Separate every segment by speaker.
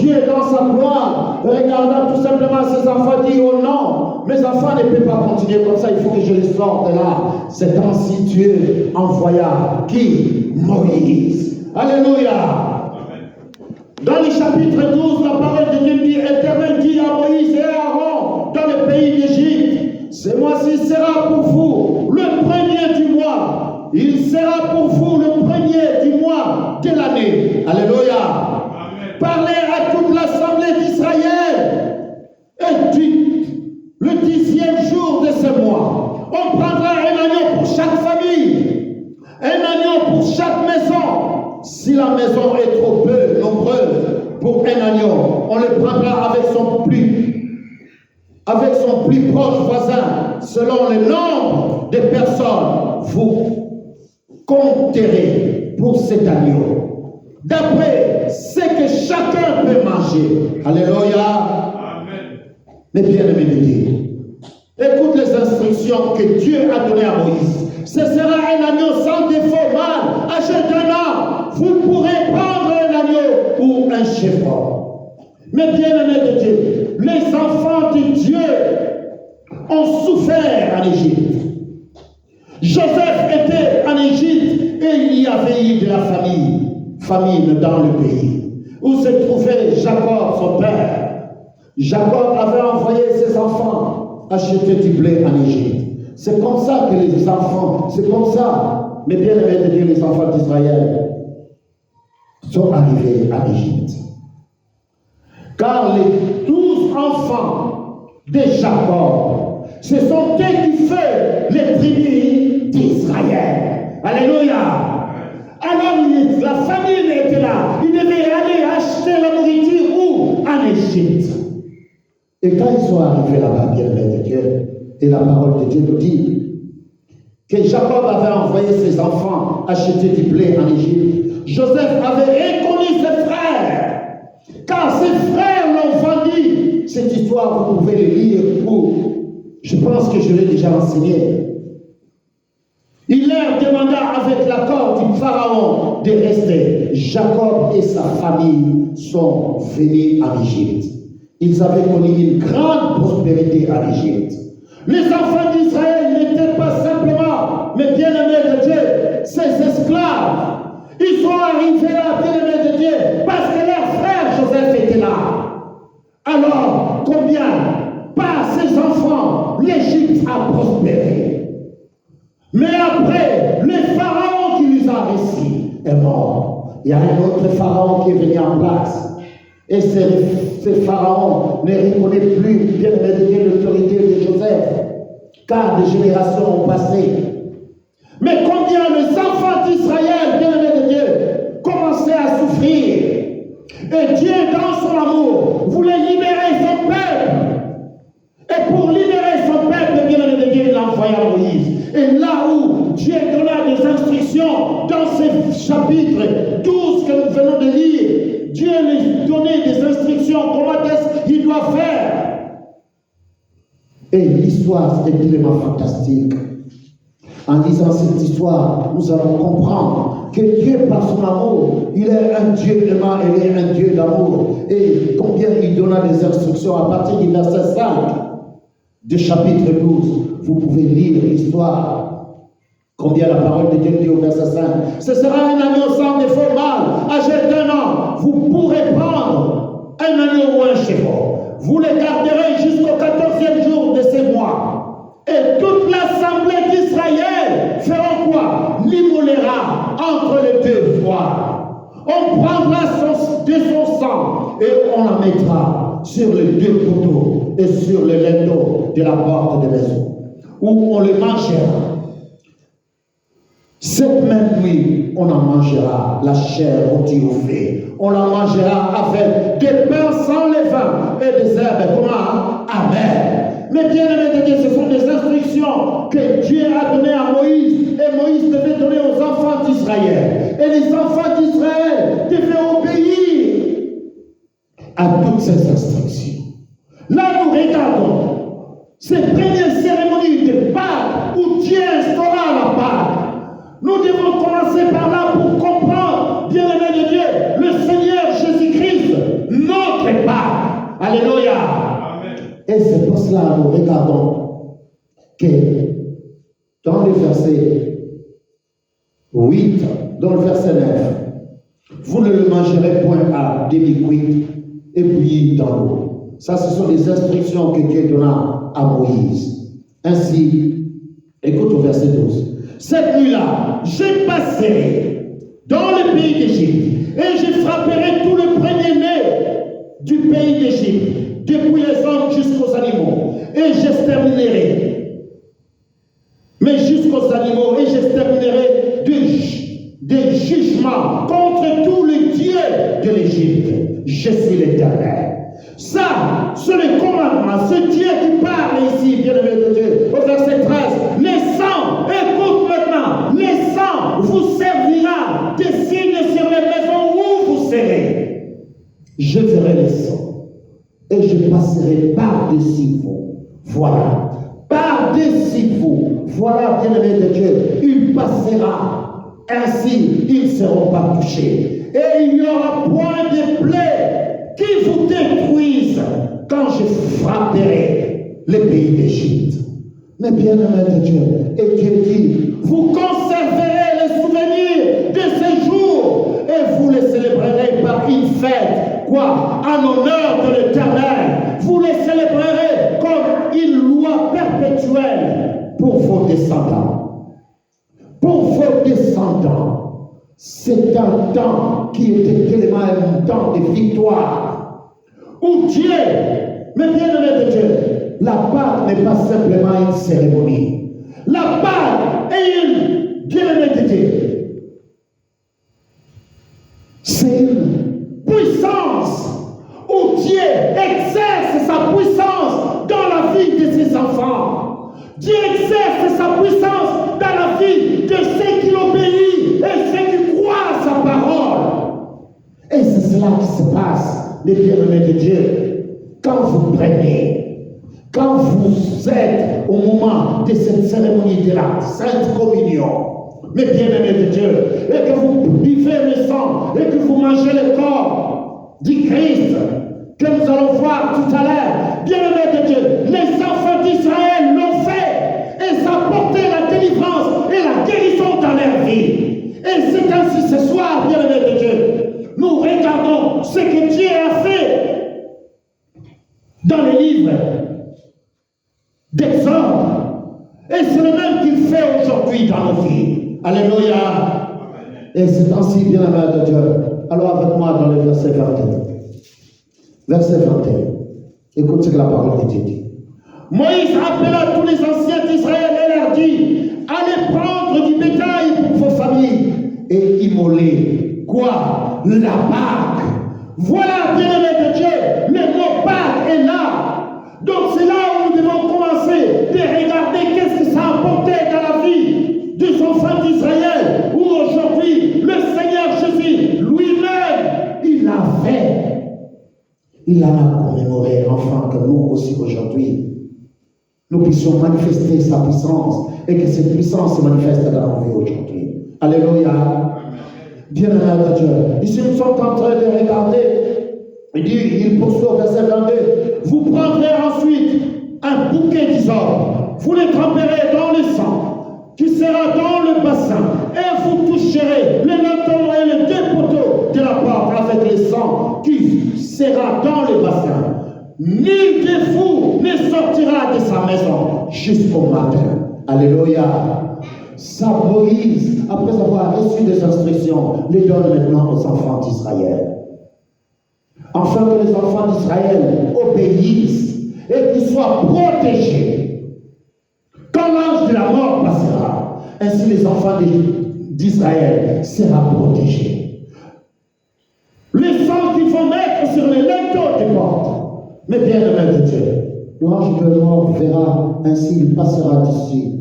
Speaker 1: Dieu dans sa gloire, regardant tout simplement ses enfants, dit oh non, mes enfants ne peuvent pas continuer comme ça, il faut que je les sorte de là. C'est ainsi Dieu envoya qui? Moïse. Alléluia. Dans le chapitre 12, la parole de Dieu dit, Éternel dit à Moïse et à Aaron dans le pays d'Égypte, ce mois-ci sera pour vous le premier du mois. Il sera pour vous le premier du mois de l'année. Alléluia. Amen. Parlez à toute l'assemblée d'Israël. Et dites, le 10e jour de ce mois, on prendra un agneau pour chaque famille, un agneau pour chaque maison. Si la maison est trop peu nombreuse pour un agneau, on le prendra avec son plus proche voisin, selon le nombre de personnes. Vous compterez pour cet agneau, d'après ce que chacun peut manger. Alléluia. Amen. Mais bien aimé de Dieu, écoute les instructions que Dieu a données à Moïse. Ce sera un agneau sans défaut, mâle, âgé d'1 an. Vous pourrez prendre un agneau ou un chèvre. Mais bien aimé de Dieu, les enfants de Dieu ont souffert en Égypte. Joseph était en Égypte et il y avait eu de la famine dans le pays, où se trouvait Jacob, son père. Jacob avait envoyé ses enfants acheter du blé en Égypte. C'est comme ça que les enfants, c'est comme ça, mais bien aimé de Dieu, les enfants d'Israël sont arrivés en Égypte. Car les 12 enfants de Jacob, ce sont eux qui font les tribus d'Israël. Alléluia. Alors la famille était là. Ils devaient aller acheter la nourriture où? En Égypte. Et quand ils sont arrivés là-bas, bien aimé de Dieu, et la parole de Dieu nous dit que Jacob avait envoyé ses enfants acheter du blé en Égypte. Joseph avait reconnu ses frères. Quand ses frères l'ont vendu, cette histoire, vous pouvez le lire, je pense que je l'ai déjà enseigné. Il leur demanda avec l'accord du pharaon de rester. Jacob et sa famille sont venus en Égypte. Ils avaient connu une grande prospérité en Égypte. Les enfants d'Israël n'étaient pas simplement, mais bien aimés de Dieu, ces esclaves. Ils sont arrivés là, bien aimés de Dieu, parce que leur frère Joseph était là. Alors, combien? Par ces enfants, l'Égypte a prospéré. Mais après, le pharaon qui les a réussi est mort. Il y a un autre pharaon qui est venu en place. Et ce pharaon ne reconnaît plus, bien aimé de Dieu, l'autorité de Joseph, car des générations ont passé. Mais combien les enfants d'Israël, bien aimé de Dieu, commençaient à souffrir. Et Dieu, dans son amour, voulait libérer son peuple. Et pour libérer son peuple, bien aimé de Dieu, il envoya Moïse. Et là où Dieu donna des instructions, dans ce chapitre 12 que nous venons de lire, Dieu lui donnait des instructions, comment est-ce qu'il doit faire. Et l'histoire, c'est tellement fantastique. En lisant cette histoire, nous allons comprendre que Dieu, par son amour, il est un Dieu aimant, il est un Dieu d'amour. Et combien il donna des instructions à partir du verset 5 du chapitre 12. Vous pouvez lire l'histoire. Combien la parole de Dieu dit au verset 5. Ce sera un agneau sans défaut mâle, âgé d'1 an. Vous pourrez prendre un agneau ou un chevreau. Vous les garderez jusqu'au 14e jour de ce mois. Et toute l'assemblée d'Israël fera quoi? L'immolera entre les deux voies. On prendra de son sang et on la mettra sur les deux poteaux et sur le linteau de la porte de maison, où on le mangera. Cette même nuit, on en mangera la chair rôtie au feu. On la mangera avec des pains sans levain et des herbes. Comment? Amen. Mais bien aimé de Dieu, ce sont des instructions que Dieu a données à Moïse. Et Moïse devait donner aux enfants d'Israël. Et les enfants d'Israël devaient obéir à toutes ces instructions. Là, nous regardons ces premières cérémonies de Pâques où Dieu instaura la Pâque. Nous devons commencer par là pour comprendre, bien aimé de Dieu, le Seigneur Jésus-Christ, notre Et c'est pour cela, nous regardons que dans le verset 8, dans le verset 9, vous ne le mangerez point à demi-cuit et bouilli dans l'eau. Ça, ce sont les instructions que Dieu donna à Moïse. Ainsi, écoute au verset 12. Cette nuit-là, je passerai dans le pays d'Égypte et je frapperai tout le premier-né du pays d'Égypte, depuis les hommes jusqu'aux animaux, et j'exterminerai. Mais jusqu'aux animaux, et j'exterminerai des jugements contre tous les dieux de l'Égypte. Je suis l'Éternel. Ça, c'est le commandement, ce Dieu qui parle ici, bien-aimé de Dieu, au verset 13. Les sangs, écoute maintenant, les sangs vous servira de signes sur les maisons où vous serez. Je verrai les sangs et je passerai par-dessus vous. Voilà. Par-dessus vous. Voilà, bien-aimé de Dieu, il passera. Ainsi, ils ne seront pas touchés. Et il n'y aura point de plaie qui vous détruisent quand je frapperai les pays d'Égypte. Mais bien-aimé de Dieu, et Dieu dit, vous conserverez les souvenirs de ces jours et vous les célébrerez par une fête. Quoi? En honneur de l'Éternel. Vous les célébrerez comme une loi perpétuelle pour vos descendants. Pour vos descendants, c'est un temps qui était tellement un temps de victoire. Où Dieu, mais bien aimé de Dieu, la Pâque n'est pas simplement une cérémonie. La Pâque est une, bien aimé de Dieu, c'est une puissance où Dieu exerce sa puissance dans la vie de ses enfants. Dieu exerce sa puissance dans la vie de ceux qui l'obéissent et ceux qui croient à sa parole. Et c'est cela qui se passe, les bien-aimés de Dieu. Quand vous prenez, quand vous êtes au moment de cette cérémonie de la Sainte Communion, mes bien-aimés de Dieu, et que vous buvez le sang, et que vous mangez le corps du Christ, que nous allons voir tout à l'heure, bien-aimés de Dieu, les enfants d'Israël l'ont fait. Et ça a porté la délivrance et la guérison dans leur vie. Et c'est ainsi ce soir, bien-aimés de Dieu, nous regardons ce que Dieu a fait dans les livres d'Exode. Et c'est le même qu'il fait aujourd'hui dans nos vies. Alléluia. Et c'est ainsi, bien-aimés de Dieu. Alors avec moi dans le verset 21. Verset 21. Écoute ce que la parole de Dieu dit. Moïse appela tous les anciens d'Israël et leur dit, allez prendre du bétail pour vos familles et immoler. Quoi? La Pâque. Voilà, bien-aimé de Dieu, le mot Pâque est là. Donc c'est là où nous devons commencer de regarder qu'est-ce que ça a apporté dans la vie des enfants d'Israël, où aujourd'hui le Seigneur Jésus lui-même, il l'a fait. Il en a commémoré, enfin que nous aussi aujourd'hui, nous puissions manifester sa puissance et que cette puissance se manifeste dans nos vies aujourd'hui. Alléluia. Bien-aimé de Dieu. Ici, nous sommes en train de regarder. Il poursuit au verset 22. Vous prendrez ensuite un bouquet d'hysope. Vous le tremperez dans le sang qui sera dans le bassin et vous toucherez le linteau et les deux poteaux de la porte avec le sang qui sera dans le bassin. Nul de vous ne sortira de sa maison jusqu'au matin. Alléluia. Ça, Moïse, après avoir reçu des instructions, les donne maintenant aux enfants d'Israël. Afin que les enfants d'Israël obéissent et qu'ils soient protégés. Quand l'ange de la mort passera, ainsi les enfants d'Israël seront protégés. Les sang qu'ils vont mettre sur les linteaux des portes. Mais bien aimé de Dieu, l'ange de la mort verra, ainsi il passera dessus.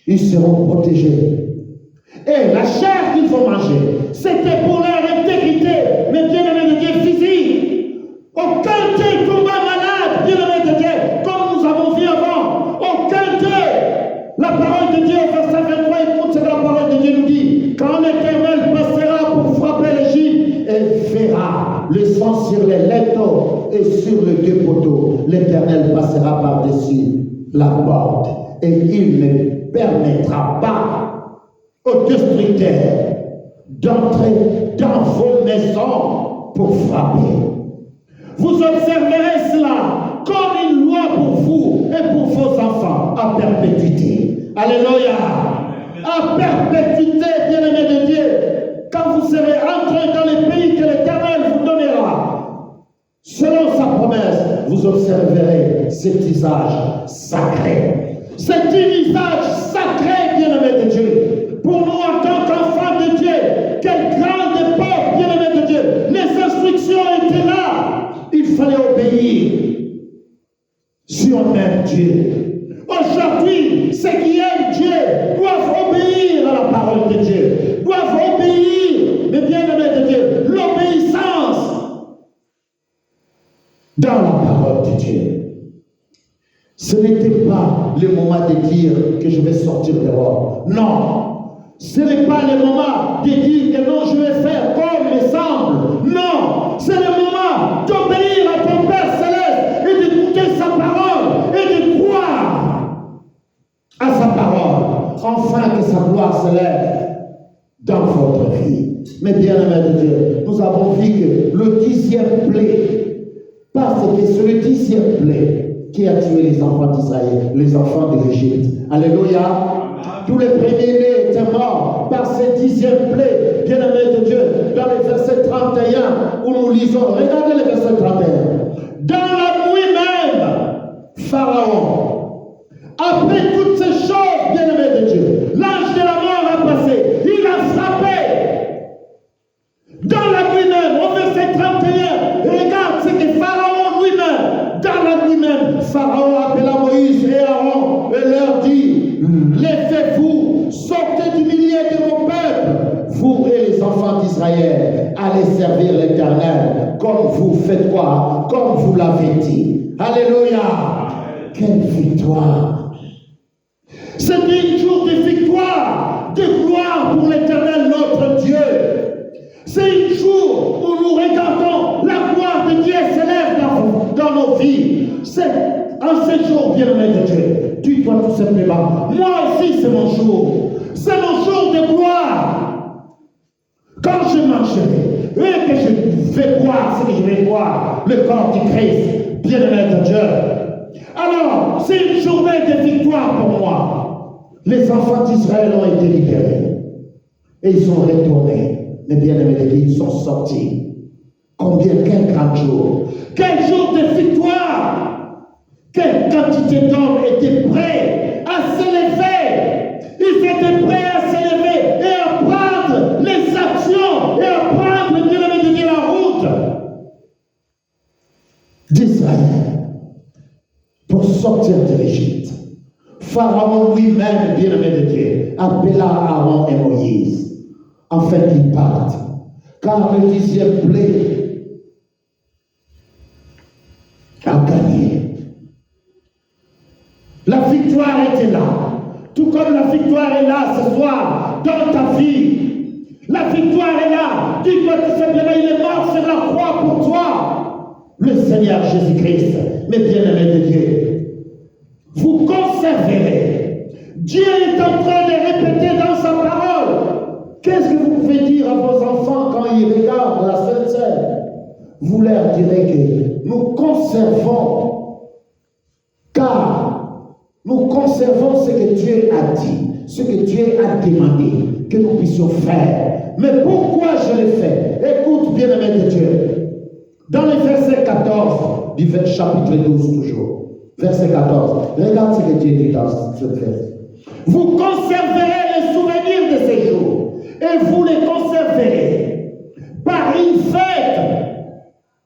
Speaker 1: Ils seront protégés. Et la chair qu'ils vont manger, c'était pour leur intégrité, mais bien aimé de Dieu physique. Aucun d'eux tomba malade, bien aimé de Dieu, comme nous avons vu avant. Aucun d'eux. La parole de Dieu, verset 23, écoute ce que la parole de Dieu nous dit. Quand l'Éternel passera pour frapper l'Égypte, elle verra le sang sur les linteaux et sur les deux poteaux. L'Éternel passera par-dessus la porte et il ne permettra pas aux destructeurs d'entrer dans vos maisons pour frapper. Vous observerez cela comme une loi pour vous et pour vos enfants à perpétuité. Alléluia. À perpétuité, bien-aimés de Dieu, quand vous serez entrés dans les pays que l'Éternel vous donnera, selon sa promesse, vous observerez cet usage sacré. C'est un usage sacré, bien-aimés de Dieu. Pour nous, en tant qu'enfants de Dieu, quelle grande époque, bien-aimés de Dieu. Les instructions étaient là. Il fallait obéir si on aime Dieu. Aujourd'hui, ceux qui aiment Dieu doivent obéir à la parole de Dieu, doivent obéir, mais bien-aimés de Dieu, l'obéissance dans la parole de Dieu. Ce n'était pas le moment de dire que je vais sortir dehors. Non. Ce n'est pas le moment de dire que non, je vais faire comme me semble. Non. C'est le moment d'obéir à ton Père Céleste et d'écouter sa parole et de croire à sa parole. Enfin que sa gloire se lève dans votre vie. Mais bien-aimés de Dieu, nous avons vu que le 10e plaie, parce que c'est le 10e plaie qui a tué les enfants d'Israël, les enfants de l'Égypte. Alléluia. Tous les premiers-nés étaient morts par ce 10e plaie, bien-aimés de Dieu, dans le verset 31, où nous lisons, regardez le verset 31. Dans la nuit même, Pharaon, après toutes ces choses, bien-aimés de Dieu, l'ange de la mort a passé, il a frappé. Dans la nuit même, au verset 31, regarde ce que Pharaon lui-même, dans la nuit même, Pharaon appela Moïse et Aaron et leur dit, levez-vous, sortez du milieu de mon peuple, vous et les enfants d'Israël, allez servir l'Éternel, comme vous faites quoi? Comme vous l'avez dit. Alléluia. Quelle victoire! C'est un jour de victoire, de gloire pour l'Éternel notre Dieu. C'est un jour où nous regardons la gloire de Dieu s'élève dans nos vies. C'est en ce jour, bien-aimé de Dieu, dis-toi tout simplement, moi aussi c'est mon jour. C'est mon jour de gloire. Quand je marcherai et que je vais voir ce que je vais voir, le corps du Christ, bien-aimé de Dieu. Alors, c'est une journée de victoire pour moi. Les enfants d'Israël ont été libérés. Et ils sont retournés. Mais bien-aimés de Dieu, ils sont sortis. Combien, quel grand jour. Quel jour de victoire. Quelle quantité d'hommes étaient prêts à s'élever. Ils étaient prêts à s'élever et à prendre les actions et à prendre, bien-aimés de Dieu, la route d'Israël pour sortir de l'Égypte. Pharaon lui-même, bien-aimé de Dieu, appela Aaron et Moïse afin qu'ils partent. Car le 10e plaie a gagné. La victoire était là. Tout comme la victoire est là ce soir dans ta vie. La victoire est là. Dis-toi tout simplement, il est mort sur la croix pour toi. Le Seigneur Jésus-Christ, mes bien-aimés de Dieu, vous conserverez. Dieu est en train de répéter dans sa parole. Qu'est-ce que vous pouvez dire à vos enfants quand ils regardent la Sainte Seine? Vous leur direz que nous conservons, car nous conservons ce que Dieu a dit, ce que Dieu a demandé que nous puissions faire. Mais pourquoi je le fais? Écoute, bien-aimé de Dieu. Dans le verset 14 du chapitre 12 toujours, verset 14, regarde ce que Dieu dit dans ce verset. Vous conserverez les souvenirs de ces jours et vous les conserverez par une fête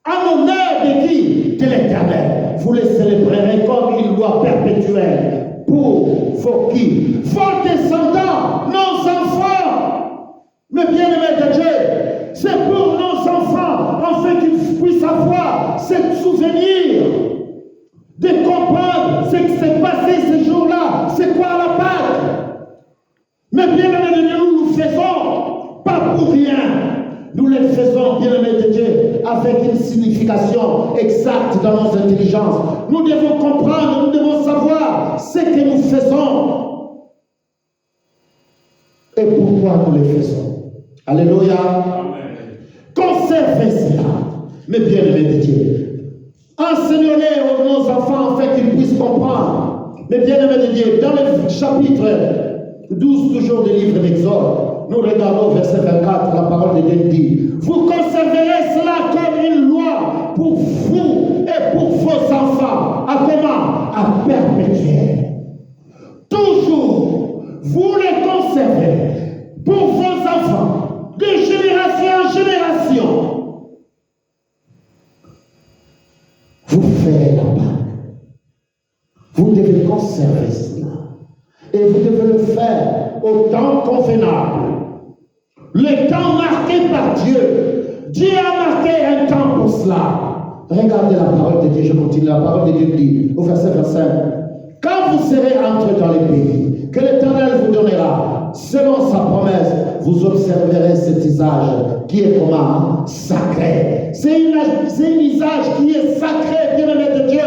Speaker 1: en honneur de qui? De l'Éternel. Vous les célébrerez comme une loi perpétuelle pour vos qui? Vos descendants, nos enfants. Mais bien-aimés de Dieu, c'est pour nos enfants, afin qu'ils puissent avoir ce souvenir de comprendre ce qui s'est passé ce jour-là. C'est quoi la Pâque? Mais bien-aimés de Dieu, nous faisons pas pour rien. nous les faisons, bien-aimés de Dieu, avec une signification exacte dans nos intelligences. Nous devons comprendre, nous devons savoir ce que nous faisons et pourquoi nous les faisons. Alléluia. Conservez cela, mes bien-aimés de Dieu. Enseignez-les aux nos enfants afin qu'ils puissent comprendre. Mes bien-aimés de Dieu, dans le chapitre 12, toujours du livre d'Exode, nous regardons au verset 24, la parole de Dieu dit: vous conserverez cela comme une loi pour vous et pour vos enfants. À comment? À perpétuer. Toujours, vous les conservez pour vos enfants, de génération en génération. Vous faites la Pâque. Vous devez conserver cela. Et vous devez le faire au temps convenable. Le temps marqué par Dieu. Dieu a marqué un temps pour cela. Regardez la parole de Dieu, je continue. La parole de Dieu dit au verset 25: quand vous serez entrés dans les pays que l'Éternel vous donnera, selon sa promesse, vous observerez cet usage qui est comment? Sacré. C'est un usage qui est sacré, bien-aimé de Dieu,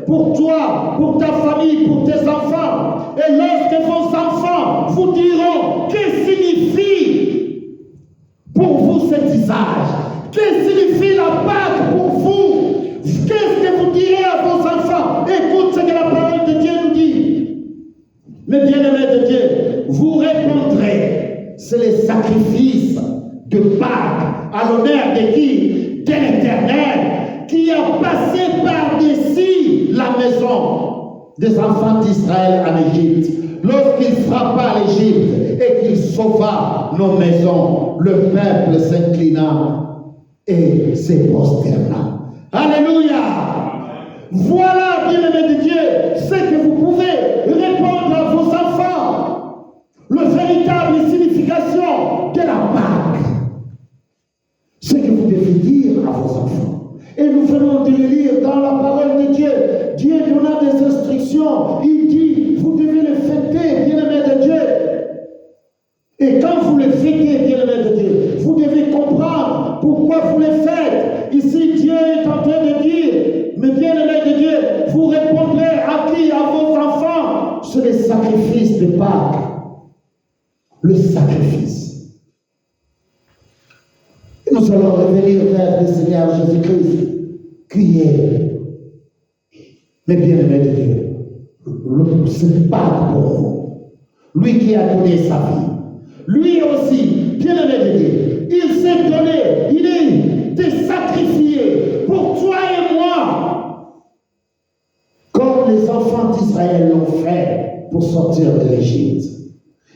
Speaker 1: pour toi, pour ta famille, pour tes enfants. Et lorsque vos enfants vous diront que signifie pour vous cet usage, que signifie la Pâque pour vous, qu'est-ce que vous direz à vos enfants? Écoute ce que la parole de Dieu nous dit. Mais bien-aimés de Dieu, vous répondrez, c'est les sacrifices de Pâques à l'honneur de qui? De l'Éternel, qui a passé par-dessus la maison des enfants d'Israël en Égypte. Lorsqu'il frappa l'Égypte et qu'il sauva nos maisons, le peuple s'inclina et se prosterna. Alléluia! Voilà, bien-aimés de Dieu, ce que vous pouvez répondre à vos enfants. La véritable signification de la Pâque. Ce que vous devez dire à vos enfants. Et nous venons de le lire dans la parole de Dieu. Dieu donna des instructions. Il dit, vous devez le fêter, bien-aimés de Dieu. Et quand vous le fêtez, bien-aimés de Dieu, vous devez comprendre pourquoi vous le faites. Ici, Dieu est en train de dire, mais bien-aimés de Dieu, vous répondrez à qui? À vos enfants. C'est le sacrifice de Pâques. Le sacrifice. Et nous allons revenir vers le Seigneur Jésus-Christ, qui est, mais bien-aimé de Dieu, c'est Pâques pour nous. Lui qui a donné sa vie. Lui aussi, bien-aimé de Dieu, il s'est donné, il est sacrifié pour toi et moi. Comme les enfants d'Israël l'ont fait pour sortir de l'Égypte.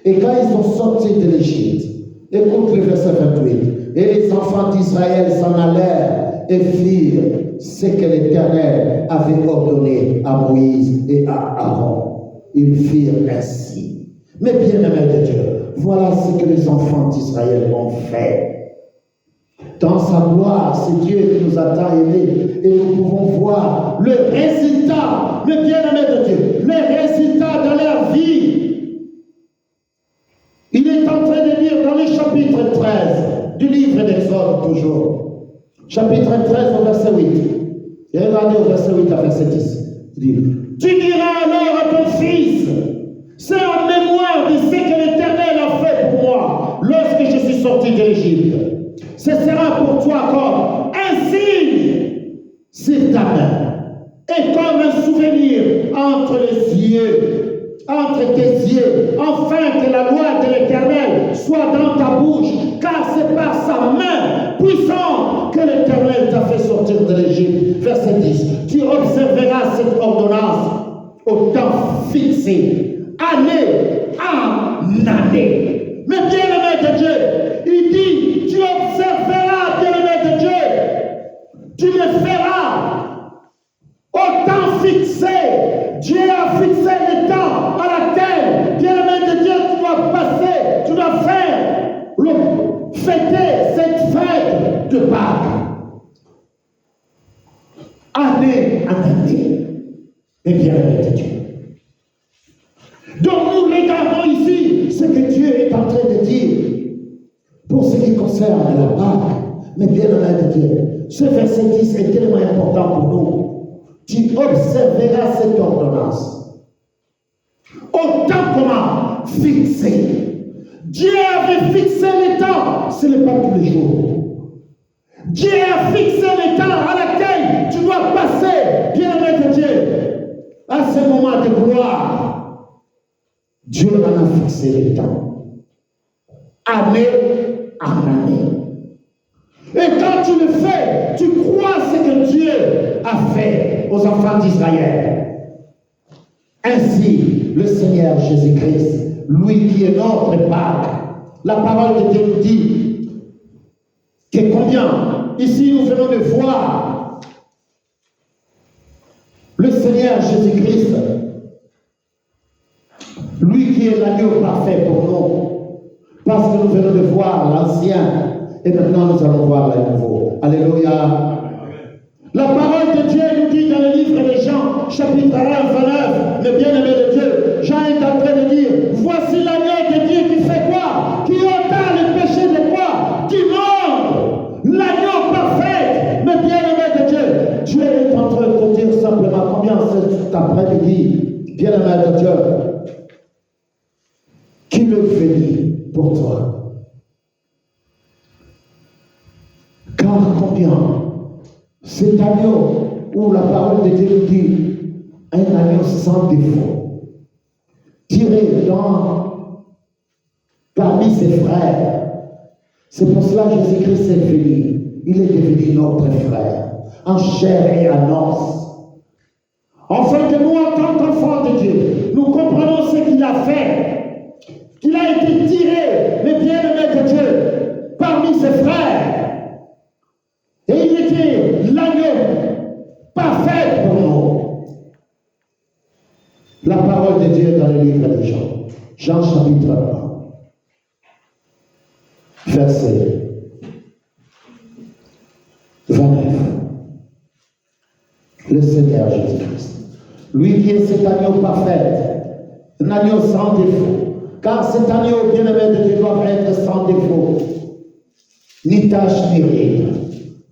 Speaker 1: Et quand ils sont sortis de l'Égypte, écoute le verset 28. Et les enfants d'Israël s'en allèrent et firent ce que l'Éternel avait ordonné à Moïse et à Aaron. Ils firent ainsi. Mais bien-aimés de Dieu, voilà ce que les enfants d'Israël ont fait. Dans sa gloire, c'est Dieu qui nous a tant aimés et nous pouvons voir le résultat, mais bien-aimés de Dieu, les résultats de leur vie. Il est en train de dire dans le chapitre 13 du livre d'Exode toujours. Chapitre 13 au verset 8. Et regardez au verset 8 à verset 10. Il dit, tu diras alors à ton fils, c'est en mémoire de ce que l'Éternel a fait pour moi lorsque je suis sorti de l'Égypte. Ce sera pour toi comme un signe sur ta main et comme un souvenir entre les yeux, entre tes yeux, afin que la loi de l'Éternel soit dans ta bouche, car c'est par sa main puissante que l'Éternel t'a fait sortir de l'Égypte. Verset 10. Tu observeras cette ordonnance au temps fixé, année en année. Mais bien-aimé de Dieu, il dit, tu observeras, bien-aimé de Dieu, tu le feras au temps fixé. Dieu a fixé le temps à laquelle, bien-aimé de Dieu, tu dois passer, tu dois faire, fêter cette fête de Pâques. Année en année. Et bien-aimé de Dieu. Donc nous regardons ici ce que Dieu est en train de dire pour ce qui concerne faire de la Pâque. Mais bien aimé de Dieu, ce verset 10 est tellement important pour nous. Tu observeras cette ordonnance. Autant comment fixer. Dieu avait fixé les temps, ce n'est pas tous les jours. Dieu a fixé les temps à laquelle tu dois passer, bien aimé de Dieu, à ce moment de gloire. Dieu en a fixé les temps. Année en année. Et quand tu le fais, tu crois ce que Dieu a fait aux enfants d'Israël. Ainsi, le Seigneur Jésus-Christ, lui qui est notre Pâque, la parole de Dieu nous dit que combien, ici nous venons de voir le Seigneur Jésus-Christ, lui qui est l'agneau parfait pour nous, parce que nous venons de voir l'ancien, et maintenant nous allons voir le nouveau. Alléluia. La parole de Dieu nous dit dans le livre de Jean, chapitre 1, 29, le bien-aimé de Dieu, Jean est en train de dire, voici l'agneau de Dieu qui fait quoi? Qui ôta le péché de quoi? Du monde. L'agneau parfait, le bien-aimé de Dieu. Dieu est en train de te dire simplement combien cet après-midi, bien-aimé de Dieu, qu'il est venu pour toi. Car combien cet agneau où la parole de Dieu nous dit un agneau sans défaut, tiré parmi ses frères. C'est pour cela que Jésus-Christ est venu. Il est devenu notre frère, en chair et en os. Afin que nous, en tant qu'enfants de Dieu, nous comprenons ce qu'il a fait. Qu'il a été tiré, mais bien-aimé de Dieu, parmi ses frères. Et il était l'agneau parfait pour nous. La parole de Dieu dans le livre de Jean. Jean chapitre 1. Verset 29. Le Seigneur Jésus-Christ. Lui qui est cet agneau parfait, un agneau sans défaut. Car cet agneau bien-aimé de Dieu doit être sans défaut. Ni tache ni rien.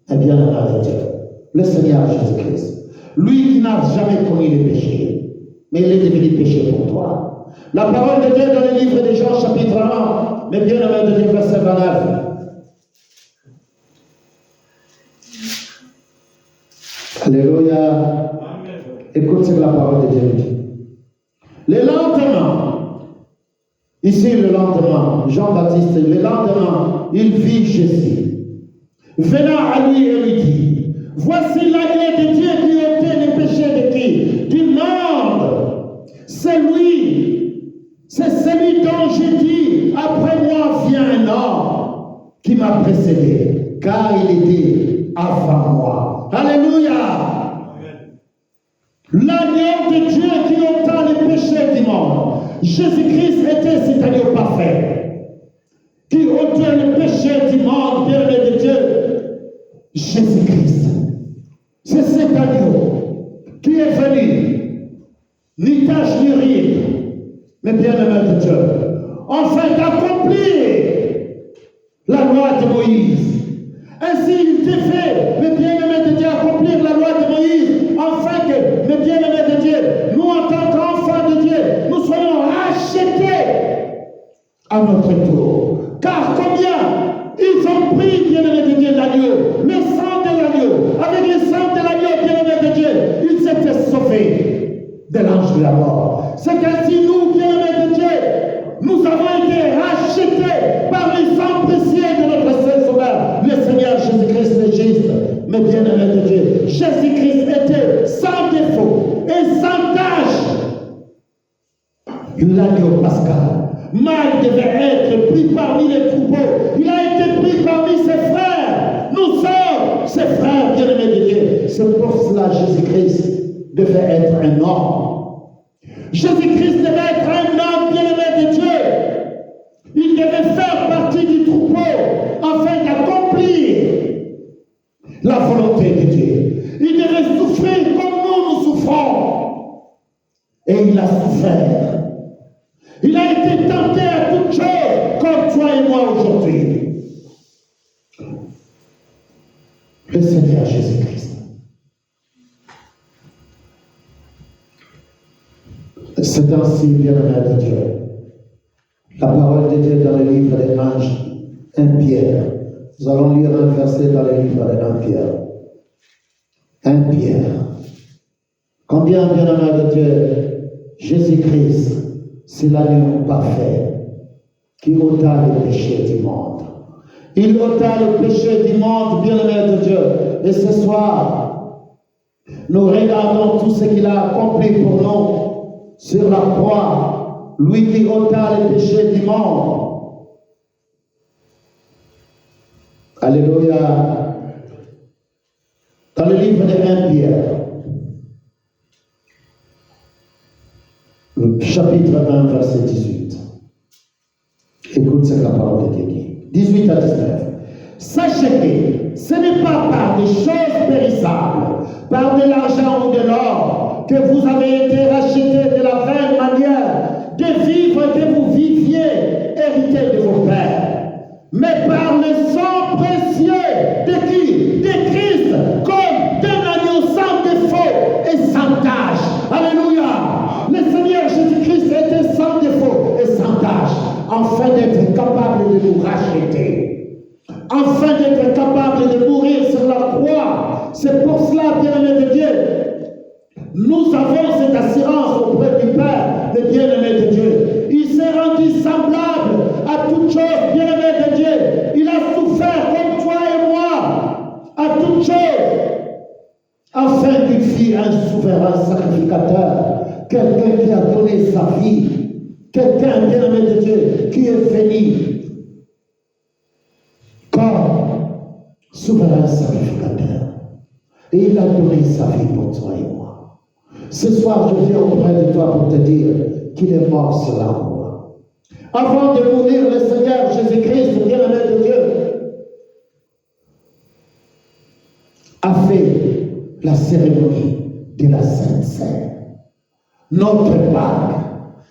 Speaker 1: Eh bien, le Seigneur Jésus-Christ, lui qui n'a jamais connu le péché, mais il est devenu péché pour toi. La parole de Dieu dans le livre de Jean, chapitre 1, mais bien aimé de Dieu, verset 29. Alléluia. Écoute ce que la parole de Dieu dit. Le lendemain, ici le lendemain, Jean-Baptiste, le lendemain, il vit Jésus. Venant à lui et lui dit, voici l'agneau de Dieu qui ôtait les péchés de qui? Du monde. C'est lui. C'est celui dont j'ai dit, après moi vient un homme qui m'a précédé, car il était avant moi. Alléluia. L'agneau de Dieu qui ôtait les péchés du monde. Jésus-Christ était cet agneau parfait, qui ôtait les péchés du monde, bien-aimé de Dieu. Jésus-Christ, c'est cet agneau qui est venu, ni tache ni rire, mais bien-aimé de Dieu, enfin d'accomplir la loi de Moïse. Ainsi, il t'est fait, mais bien-aimé de Dieu, accomplir la loi de Moïse, afin que, mais bien-aimé de Dieu, nous en tant qu'enfants de Dieu, nous soyons rachetés à notre tour. Car combien ils ont pris, bien-aimé de Dieu, l'agneau, le sang de l'agneau. Avec le sang de l'agneau, bien-aimé de Dieu, ils s'étaient sauvés de l'ange de la mort. C'est qu'ainsi nous, bien-aimé de Dieu, nous avons été rachetés par le sang précieux de notre Saint Sauveur, le Seigneur Jésus-Christ le juste. Mais bien-aimé de Dieu, Jésus-Christ était sans défaut et sans tâche. L'agneau pascal. Mal devait être pris parmi les troupeaux. Il a été pris parmi ses frères. Nous sommes ses frères, bien-aimés de Dieu. C'est pour cela que Jésus-Christ devait être un homme. Jésus-Christ devait être un homme, bien-aimé de Dieu. Il devait faire partie du troupeau afin d'accomplir la volonté de Dieu. Il devait souffrir comme nous souffrons. Et il a souffert. Il a été tenté à toutes choses, comme toi et moi aujourd'hui. le Seigneur Jésus-Christ. C'est ainsi, bien-aimé de Dieu. La parole de Dieu dans le livre des Anges, 1 Pierre. Nous allons lire un verset dans le livre de 1 Pierre. 1 Pierre. Combien, bien-aimé de Dieu, Jésus-Christ, c'est l'agneau parfait qui ôta le péché du monde. Il ôta le péché du monde, bien-aimé de Dieu. Et ce soir, nous regardons tout ce qu'il a accompli pour nous sur la croix. Lui qui ôta le péché du monde. Alléluia. Dans le livre de 1 Pierre, le chapitre 1, verset 18. Écoute ce que la parole de Dieu dit. 18 à 19. Sachez que ce n'est pas par des choses périssables, par de l'argent ou de l'or, que vous avez été rachetés de la vaine manière de vivre que vous viviez, hérité de vos pères, mais par le sang précieux de qui? De Christ, comme d'un agneau sans défaut et sans tache. Alléluia. Le Seigneur Jésus-Christ était sans défaut et sans tache, afin d'être capable de nous racheter, afin d'être capable de mourir sur la croix. C'est pour cela, bien-aimé de Dieu, nous avons cette assurance auprès du Père, le bien-aimé de Dieu. Il s'est rendu semblable à toute chose, bien-aimé de Dieu. Il a souffert comme toi et moi, à toute chose, afin qu'il fût un souverain sacrificateur, quelqu'un qui a donné sa vie, quelqu'un, bien-aimé de Dieu, qui est venu comme souverain sacrificateur. Et il a donné sa vie pour toi et moi. Ce soir, je viens auprès de toi pour te dire qu'il est mort sur la croix. Avant de mourir, le Seigneur Jésus-Christ, bien-aimé de Dieu, a fait la cérémonie de la Sainte Seine. Notre Pâque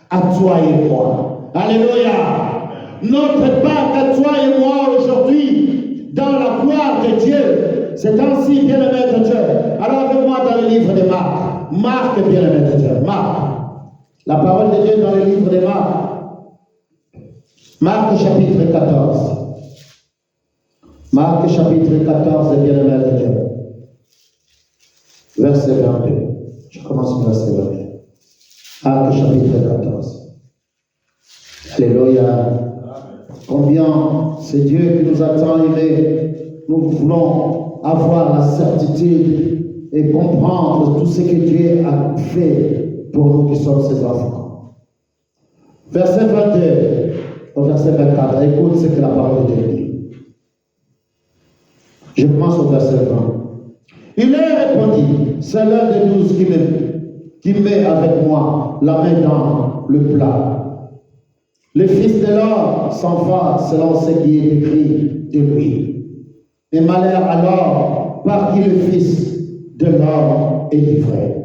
Speaker 1: à toi et moi. Alléluia. Notre Pâque à toi et moi aujourd'hui, dans la gloire de Dieu. C'est ainsi, bien-aimé de Dieu. Alors avec-moi dans le livre de Marc. Marc, bien-aimé de Dieu. Marc. La parole de Dieu dans le livre de Marc. Marc chapitre 14. Marc chapitre 14, bien-aimé de Dieu. Verset 22. Je commence au verset 22. Marc chapitre 14. Alléluia. Combien c'est Dieu qui nous a tant aimés. Nous voulons avoir la certitude et comprendre tout ce que Dieu a fait pour nous qui sommes ses enfants. Verset 22 au verset 24. Écoute ce que la parole de Dieu dit. Je commence au verset 20. Il leur répondit, c'est l'un des 12 qui met avec moi la main dans le plat. Le Fils de l'homme s'en va selon ce qui est écrit de lui. Et malheur alors par qui le Fils de l'homme est livré.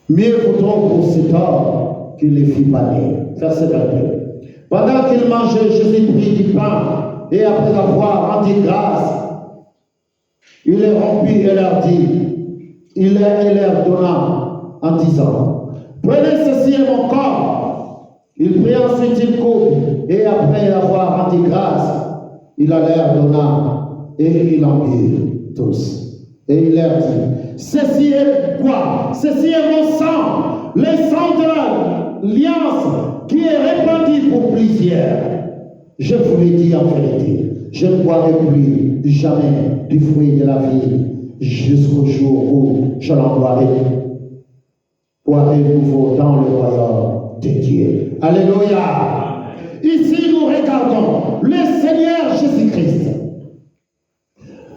Speaker 1: Mieux vaudrait pour cet homme qu'il les fit bannir. Verset 22. Pendant qu'il mangeait, Jésus prit du pain et après avoir rendu grâce, il les rompit et leur dit, il leur donna en disant, prenez ceci est mon corps. Il prit ensuite une coupe et après avoir rendu grâce, il la leur donna et il en but tous. Et il leur dit, ceci est quoi? Ceci est mon sang, le sang de l'alliance qui est répandu pour plusieurs. Je vous le dis en vérité, je ne boirai plus jamais du fruit de la vie jusqu'au jour où je l'en boirai nouveau dans le royaume de Dieu. Alléluia. Ici nous regardons le Seigneur Jésus-Christ.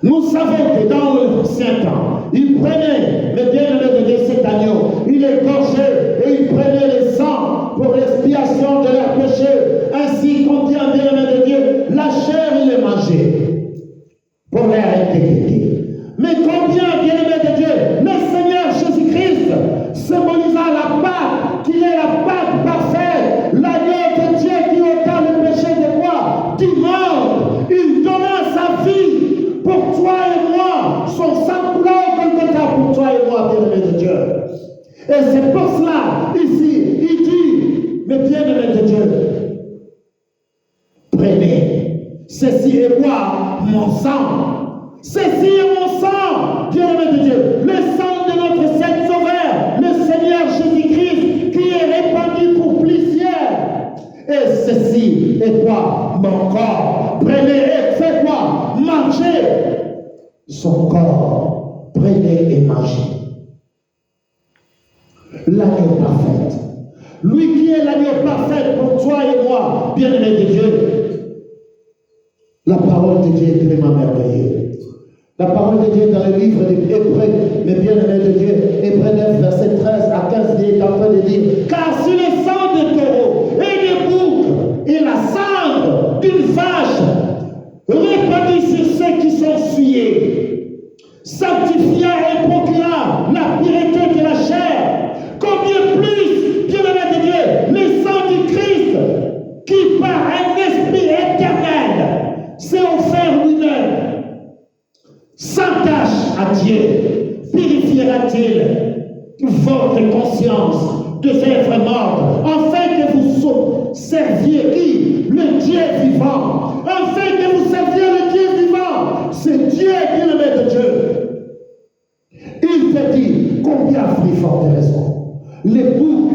Speaker 1: Nous savons que dans l'ancien temps, il prenait le bien-aimé de cet agneau, il égorgeait et il prenait le sang pour l'expiation de leurs péchés. Ainsi, combien bien-aimé de Dieu, la chair il les mangeait pour leur intégrité. Mais combien bien-aimé de Dieu, le Seigneur Jésus-Christ symbolisant la Pâque, qui est la Pâque parfaite, l'agneau de Dieu qui ôta le péché de quoi? Du monde. Il donna sa vie pour toi mon corps. Prenez et faites quoi? Mangez son corps. Prenez et mangez. L'agneau parfait. Lui qui est l'agneau parfait pour toi et moi, bien-aimé de Dieu. La parole de Dieu est vraiment merveilleuse. La parole de Dieu dans le livre d'Hébreux, mes bien-aimés de Dieu, Hébreux 9, verset 13 à 15, il est en train de dire: car si le sang de taureau et de bouc et la cendre d'une vache répandue sur ceux qui sont souillés, sanctifia et procura la pureté de la chair, combien plus, bien-aimé de Dieu, le sang du Christ, qui par un esprit éternel s'est offert lui-même, sans tâche à Dieu, purifiera-t-il votre conscience de œuvres mortes, afin que vous serviez qui? Le Dieu vivant. Afin que vous serviez le Dieu vivant. C'est Dieu qui est le maître de Dieu. Il te dit combien plus forte raison. Les boucs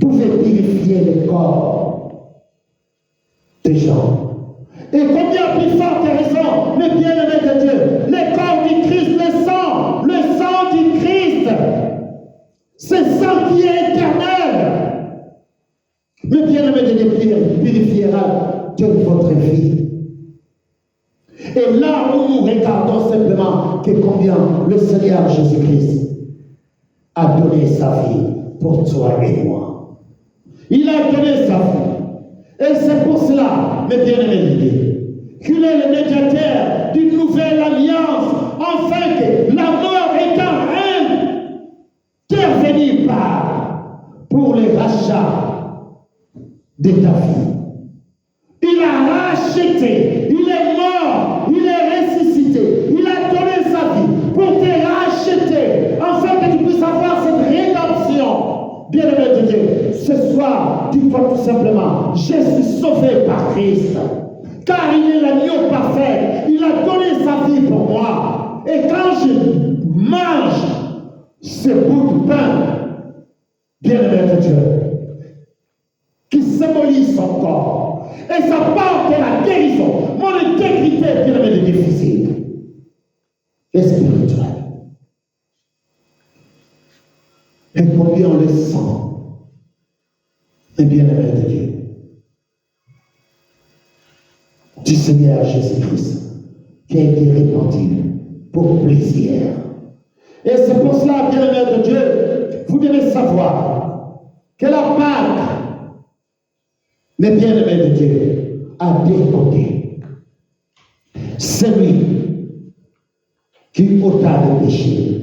Speaker 1: pouvaient purifier le corps des gens. Et combien plus forte raison, mes bien-aimés de Dieu, le corps du Christ, le sang du Christ, ce sang qui est éternel. Mes bien-aimés de Dieu, purifiera de votre vie. Et là où nous regardons simplement que combien le Seigneur Jésus-Christ a donné sa vie pour toi et moi. Il a donné sa vie. Et c'est pour cela, mes bien-aimés, qu'il est le médiateur d'une nouvelle alliance, afin que la mort étant intervenue pour le rachat de ta vie. Il a racheté, il est mort, il est ressuscité, il a donné sa vie pour te racheter, afin que tu puisses avoir cette rédemption. Bien-aimé de Dieu, ce soir, dis-toi tout simplement: je suis sauvé par Christ, car il est l'agneau parfait, il a donné sa vie pour moi. Et quand je mange ce bout de pain, bien-aimé de Dieu, qui symbolise son corps, et ça porte la guérison, mon intégrité, bien-aimé de Dieu, physique et spirituelle. Et combien on le sent, et bien-aimé de Dieu, du Seigneur Jésus-Christ, qui a été répandu pour plaisir. Et c'est pour cela, bien-aimé de Dieu, vous devez savoir que la Pâque, mes bien-aimés de Dieu, a deux côtés. Celui qui ôta le péché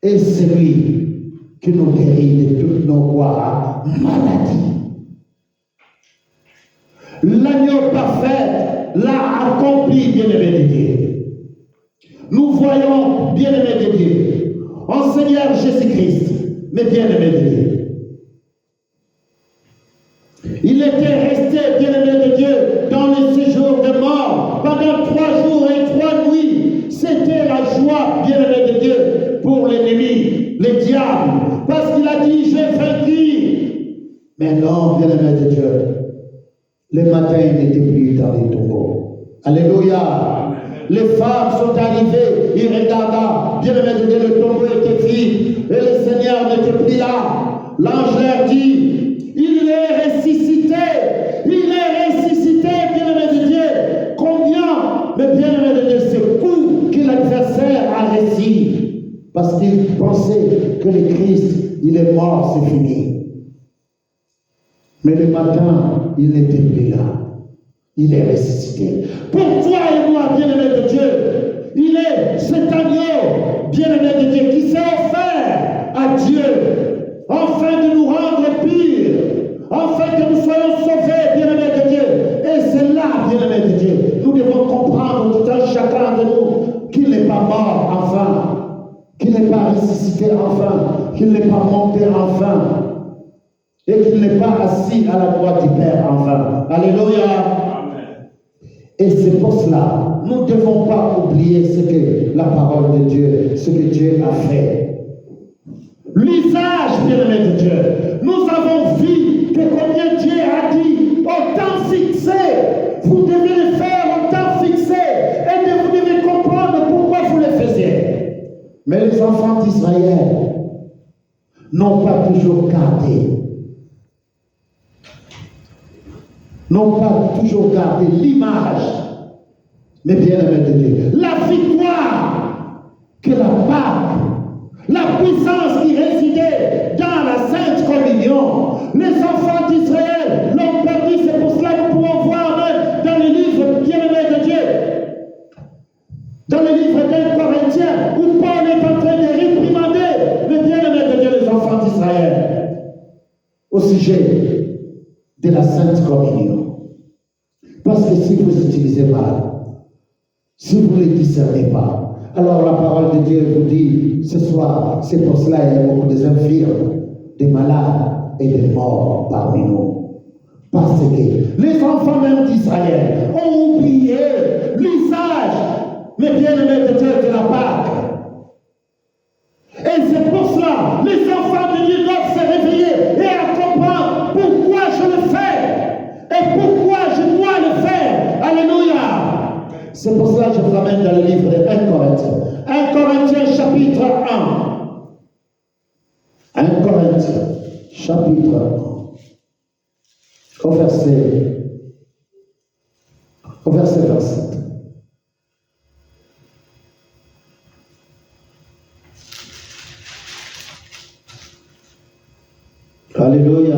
Speaker 1: et celui qui nous guérit de toutes nos maladies. L'agneau parfait l'a accompli, bien-aimé de Dieu. Nous voyons, bien-aimé de Dieu, en Seigneur Jésus-Christ, mais bien-aimé de Dieu. Il était resté, bien-aimé de Dieu, dans le séjour de mort pendant 3 jours et 3 nuits. C'était la joie, bien-aimé de Dieu, pour l'ennemi, le diable, parce qu'il a dit: j'ai vaincu. Mais non, bien-aimé de Dieu, le matin, il n'était plus dans les tombeaux. Alléluia. Les femmes sont arrivées, ils regardaient, bien-aimé de Dieu, le tombeau était vide, et le Seigneur n'était plus là. L'ange leur dit: il est ressuscité, bien-aimé de Dieu. Combien, mais bien-aimé de Dieu, ce coup que l'adversaire a réussi, parce qu'il pensait que le Christ, il est mort, c'est fini. Mais le matin, il n'était plus là. Il est ressuscité. Pour toi et moi, bien-aimé de Dieu, il est cet agneau, bien-aimé de Dieu, qui s'est offert à Dieu, afin de nous rendre purs, afin que nous soyons sauvés, bien-aimé de Dieu. Et c'est là, bien-aimé de Dieu, nous devons comprendre tout un chacun de nous qu'il n'est pas mort enfin, qu'il n'est pas ressuscité enfin, qu'il n'est pas monté enfin, et qu'il n'est pas assis à la droite du Père enfin. Alléluia. Et c'est pour cela, nous ne devons pas oublier ce que la parole de Dieu, ce que Dieu a fait. L'usage, bien-aimé de Dieu, nous avons vu que combien Dieu a dit, au temps fixé, vous devez le faire au temps fixé, et vous devez comprendre pourquoi vous le faisiez. Mais les enfants d'Israël n'ont pas toujours gardé l'image, mais bien aimé de Dieu. La victoire que la Pâque, la puissance qui résidait dans la Sainte Communion, les enfants d'Israël l'ont perdu. C'est pour cela que nous pouvons voir même dans le livre bien-aimé de Dieu, dans le livre d'Un Corinthien, où Paul est en train de réprimander le bien-aimé de Dieu, les enfants d'Israël, au sujet de la Sainte Communion. Parce que si vous utilisez mal, si vous ne les discernez pas, alors la parole de Dieu vous dit ce soir, c'est pour cela qu'il y a beaucoup d'infirmes, des malades et des morts parmi nous. Parce que les enfants même d'Israël ont oublié l'usage, mais bien aimé de Dieu, de la Pâque. Et c'est pour cela, les enfants de Dieu doivent se réveiller et à comprendre pourquoi je le fais et pourquoi je dois le faire. Alléluia. C'est pour cela que je vous amène dans le livre de 1 Corinthiens. 1 Corinthiens chapitre 1. 1 Corinthiens chapitre 1. Au verset 27. Alléluia.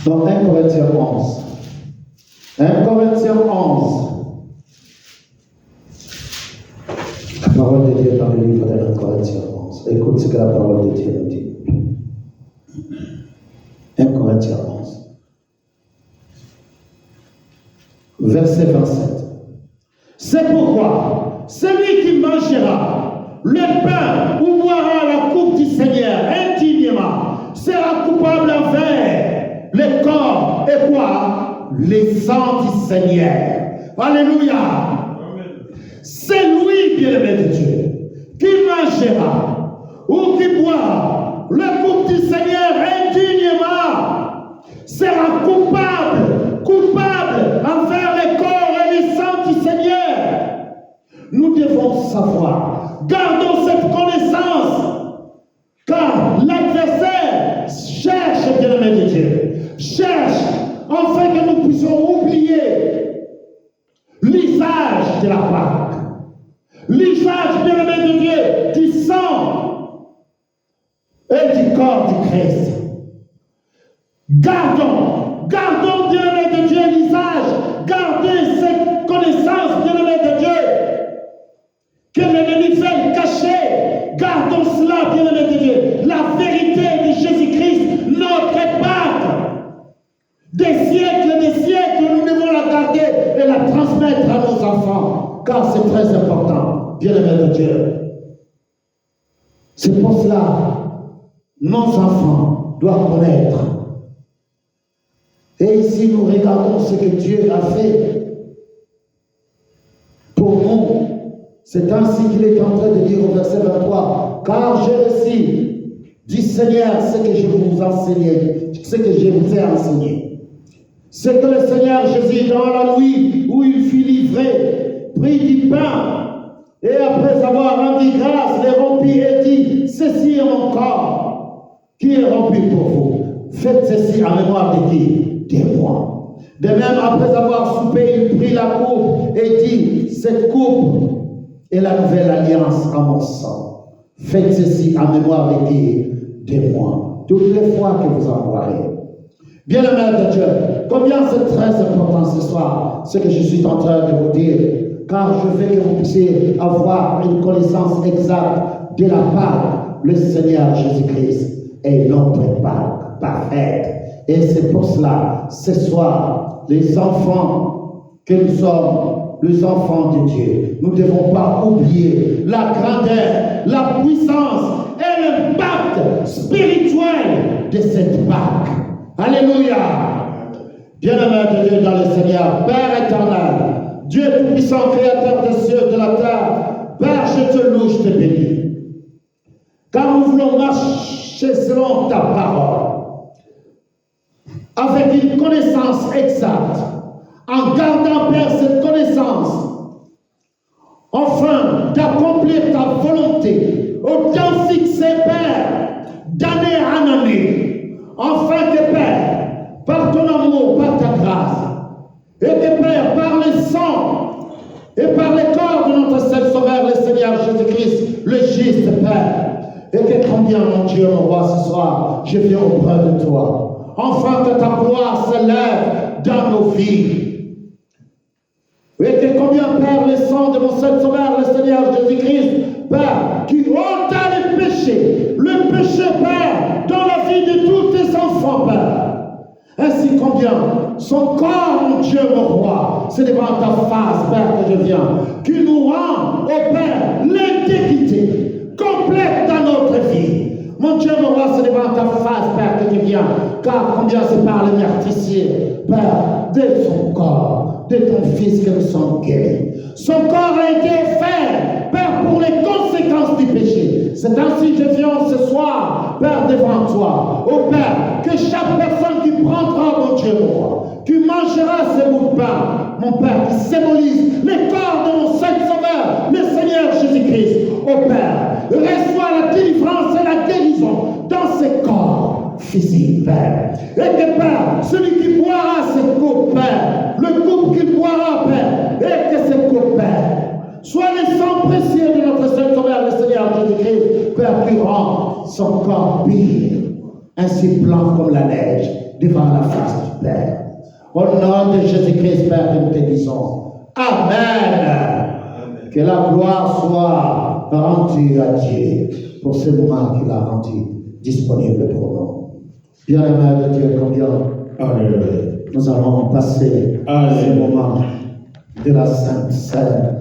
Speaker 1: Dans 1 Corinthiens 11. 1 Corinthiens 11. La parole de Dieu dans le livre de 1 Corinthiens 11. Écoute ce que la parole de Dieu nous dit. 1 Corinthiens 11. Verset 27. C'est pourquoi celui qui mangera le pain ou boira la coupe du Seigneur indignement sera coupable envers le corps et quoi? Les sang du Seigneur. Alléluia. C'est lui, bien-aimé de Dieu, qui mangera ou qui boira le coupe du Seigneur indignement sera coupable envers le corps et les sang du Seigneur. Nous devons savoir, gardons cette connaissance, car l'adversaire cherche, bien-aimé de Dieu, cherche afin que nous puissions oublier l'usage de la Pâque, l'usage, bien-aimé de Dieu, du sang et du corps du Christ. Gardons, bien-aimé de Dieu, l'usage, gardez cette connaissance, bien-aimé de Dieu, que l'ennemi fait cacher. Gardons cela, bien-aimé de Dieu, la vérité de Jésus-Christ, notre Pâque. Des siècles, nous devons la garder et la transmettre à nos enfants, car c'est très important, bien-aimé de Dieu. C'est pour cela, nos enfants doivent connaître. Et ici, nous regardons ce que Dieu a fait pour nous. C'est ainsi qu'il est en train de dire au verset 23, car j'ai reçu du Seigneur ce que je vous ai enseigné. C'est que le Seigneur Jésus, dans la nuit où il fut livré, prit du pain, et après avoir rendu grâce, les rompit et dit, ceci est mon corps, qui est rompu pour vous. Faites ceci en mémoire de qui? De moi. De même, après avoir soupé, il prit la coupe et dit, cette coupe est la nouvelle alliance à mon sang. Faites ceci en mémoire de qui? De moi. Toutes les fois que vous en boirez. Bien-aimés de Dieu, combien c'est très important ce soir, ce que je suis en train de vous dire, car je veux que vous puissiez avoir une connaissance exacte de la Pâque, le Seigneur Jésus-Christ est notre Pâque parfaite. Et c'est pour cela, ce soir, les enfants que nous sommes, les enfants de Dieu, nous ne devons pas oublier la grandeur, la puissance et l'impact spirituel de cette Pâque. Alléluia. Bien-aimé de Dieu dans le Seigneur, Père éternel, Dieu tout-puissant, créateur des cieux et de la terre, Père, je te loue, je te bénis. voulons marcher selon ta parole, avec une connaissance exacte, en gardant, Père, cette connaissance, afin d'accomplir ta volonté, au temps fixé, Père, d'année en année, afin que, Père, par ton amour, par ta grâce, et que, Père, par le sang et par le corps de notre seul Sauveur, le Seigneur Jésus-Christ, le juste Père, et que combien, mon Dieu, mon roi, ce soir, je viens auprès de toi, afin que ta gloire s'élève dans nos vies. Et que combien, Père, le sang de mon seul Sauveur, le Seigneur Jésus-Christ, Père, qui ôta le péché, Père, dans la vie de tous tes enfants, Père. Ainsi combien, son corps, mon Dieu, mon roi, c'est devant ta face, Père, que je viens, qui nous rend, au Père, l'intégrité complète dans notre vie. Mon Dieu, mon roi, c'est devant ta face, Père, que je viens, car combien c'est par le meurtricier, Père, de son corps, de ton Fils que nous sommes guéris. Son corps a été offert, Père, pour les conséquences du péché. C'est ainsi que je viens ce soir, Père, devant toi. Oh Père, que chaque personne qui prendra, mon Dieu, mon roi, qui mangera ce bout de pain, mon Père, qui symbolise le corps de mon seul Sauveur, le Seigneur Jésus-Christ. Oh Père, reçois la délivrance et la guérison dans ce corps physique, Père. Et que, Père, celui qui boira cette coupe, Père, le coupe qu'il boira, Père, et que cette coupe, Père, soit le sang précieux de notre seul Sauveur, le Seigneur Jésus-Christ, Père, qui rend son corps pire, ainsi blanc comme la neige, devant la face du Père. Au nom de Jésus-Christ, Père, nous te disons Amen. Que la gloire soit rendue à Dieu pour ce moment qu'il a rendu disponible pour nous. Bien-aimé de Dieu, combien nous allons passer ce moment de la Sainte Seine.